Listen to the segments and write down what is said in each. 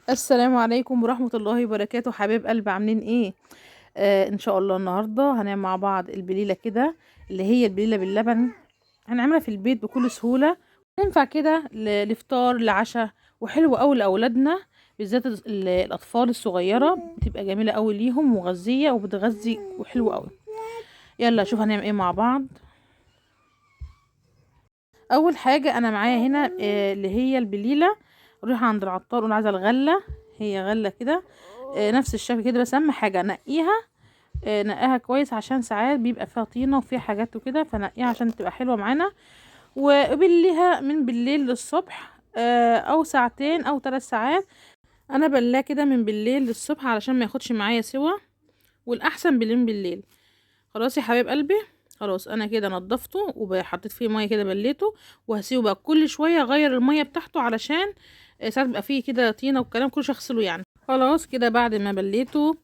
السلام عليكم ورحمة الله وبركاته، حبايب قلبي عاملين ايه؟ ان شاء الله النهارده هنعمل مع بعض البليله كده، اللي هي البليله باللبن. هنعملها في البيت بكل سهوله، تنفع كده لفطار لعشاء، وحلوه قوي لاولادنا، بالذات الاطفال الصغيره، بتبقى جميله قوي ليهم ومغذيه وبتغذي وحلوه قوي. يلا شوف هنعمل ايه مع بعض. اول حاجه انا معايا هنا اللي هي البليله. نروح عند العطار ونقول عايزه الغله، هي غله كده نفس الشكل كده، بس اهم حاجه نقيها. نقيها كويس عشان ساعات بيبقى فيها طينه وفيها حاجات وكده، فنقيها عشان تبقى حلوه معانا. وبليها من بالليل للصبح، او ساعتين او 3 ساعات. انا بلاه كده من بالليل للصبح علشان ما ياخدش معايا سوا، والاحسن بالليل بالليل. خلاص يا حبيب قلبي، خلاص انا كده نضفته وحطيت فيه ميه كده بليته، وهسيبه بقى كل شويه اغير الميه بتاعته علشان ساعات بيبقى فيه كده طينه والكلام كله، اغسله يعني. خلاص كده بعد ما بليته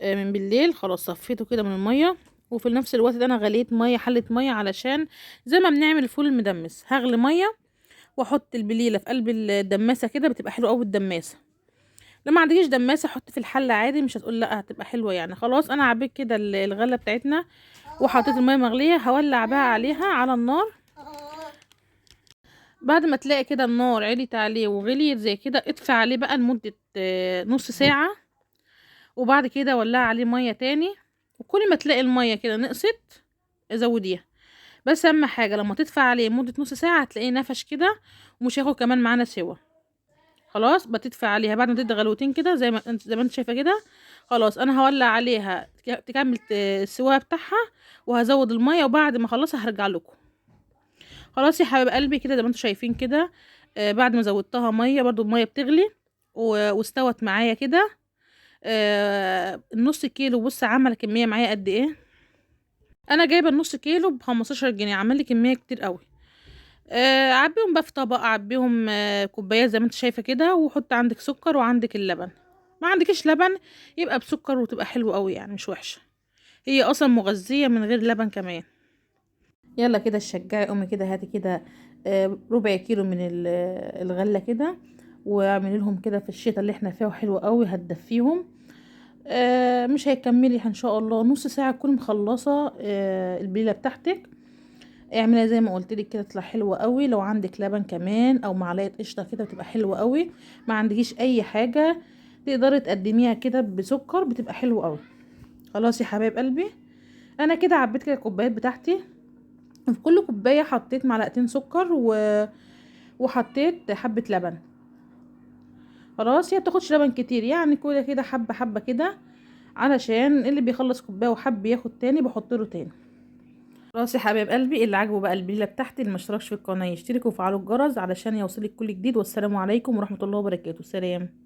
من بالليل، خلاص صفيته كده من الميه. وفي نفس الوقت ده انا غليت ميه، حله ميه، علشان زي ما بنعمل الفول المدمس هغلي ميه واحط البليله في قلب الدماسه كده، بتبقى حلوه قوي الدماسه. لما عندكيش دماسه حط في الحله عادي، مش هتقول لا، هتبقى حلوه يعني. خلاص انا عبيت كده الغله بتاعتنا، وحطيت الميه مغليه، هولع بقى عليها على النار. بعد ما تلاقي كده النار عليت عليه وغليت زي كده، اطفي عليه بقى لمده نص ساعه، وبعد كده ولع عليه ميه تاني. وكل ما تلاقي الميه كده نقصت زوديها. بس اهم حاجه لما تدفع عليه مده نص ساعه هتلاقيه نفش كده، ومش هياخد كمان معانا سوا. خلاص بتدفع عليها بعد ما تدي غلوتين كده، زي ما انت شايفه كده. خلاص انا هولع عليها تكمل السوا بتاعها، وهزود الميه، وبعد ما اخلصها هرجع لكم. خلاص يا حبايب قلبي كده زي ما انتم شايفين كده. بعد ما زودتها ميه، برضو الميه بتغلي واستوت معايا كده. النص كيلو، بص عمل كميه معايا قد ايه. انا جايبه النص كيلو ب15 جنيه، عمل لي كميه كتير قوي. عبيهم بقى في طبق، عبيهم كوبايات زي ما انت شايفه كده، وحط عندك سكر وعندك اللبن. ما عندكش لبن يبقى بسكر، وتبقى حلوه قوي يعني، مش وحشه. هي اصلا مغذيه من غير لبن كمان. يلا كده شجعي امي كده، هاتي كده ربع كيلو من الغله كده، واعملي لهم كده في الشتاء اللي احنا فيه، وحلوه قوي هتدفيهم. مش هيكملي ان شاء الله نص ساعه تكوني مخلصه البليله بتاعتك. اعملها زي ما قلت لك كده، تطلع حلوه قوي. لو عندك لبن كمان او معلقه قشطه كده بتبقى حلوه قوي. ما عندكيش اي حاجه تقدري تقدميها كده بسكر، بتبقى حلوه قوي. خلاص يا حبايب قلبي، انا كده عبيت كده الكوبايات بتاعتي. في كل كوبايه حطيت معلقتين سكر وحطيت حبه لبن. خلاص هي بتاخدش لبن كتير يعني، كده كده حبه حبه كده، علشان اللي بيخلص كوبايه وحب ياخد تاني بحط له تاني. خلاص يا حبايب قلبي، اللي عاجبه بقى البليله بتاعتي، اللي مشتركش في القناه يشترك ويفعلوا الجرس علشان يوصلك كل جديد. والسلام عليكم ورحمه الله وبركاته. سلام.